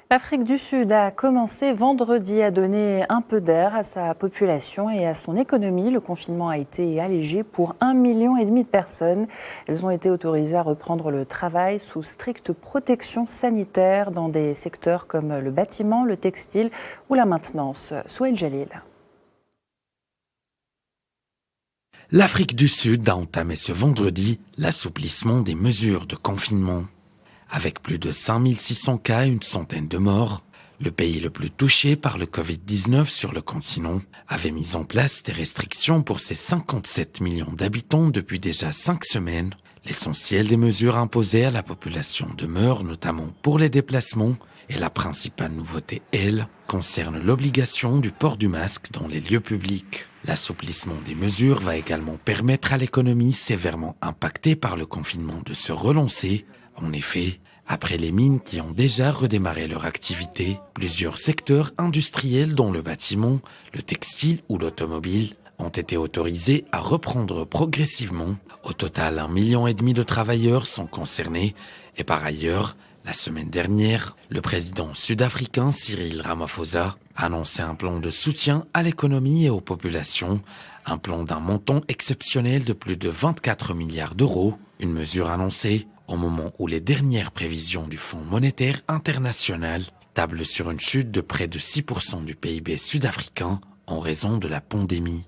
L'Afrique du Sud a commencé vendredi à donner un peu d'air à sa population et à son économie. Le confinement a été allégé pour 1,5 million de personnes. Elles ont été autorisées à reprendre le travail sous stricte protection sanitaire dans des secteurs comme le bâtiment, le textile ou la maintenance. Souheil Jalil. L'Afrique du Sud a entamé ce vendredi l'assouplissement des mesures de confinement. Avec plus de 5600 cas et une centaine de morts, le pays le plus touché par le Covid-19 sur le continent avait mis en place des restrictions pour ses 57 millions d'habitants depuis déjà 5 semaines. L'essentiel des mesures imposées à la population demeure, notamment pour les déplacements, et la principale nouveauté, elle, concerne l'obligation du port du masque dans les lieux publics. L'assouplissement des mesures va également permettre à l'économie sévèrement impactée par le confinement de se relancer. En effet, après les mines qui ont déjà redémarré leur activité, plusieurs secteurs industriels dont le bâtiment, le textile ou l'automobile ont été autorisés à reprendre progressivement. Au total, 1,5 million de travailleurs sont concernés et par ailleurs, la semaine dernière, le président sud-africain Cyril Ramaphosa a annoncé un plan de soutien à l'économie et aux populations, un plan d'un montant exceptionnel de plus de 24 milliards d'euros, une mesure annoncée au moment où les dernières prévisions du Fonds monétaire international tablent sur une chute de près de 6% du PIB sud-africain en raison de la pandémie.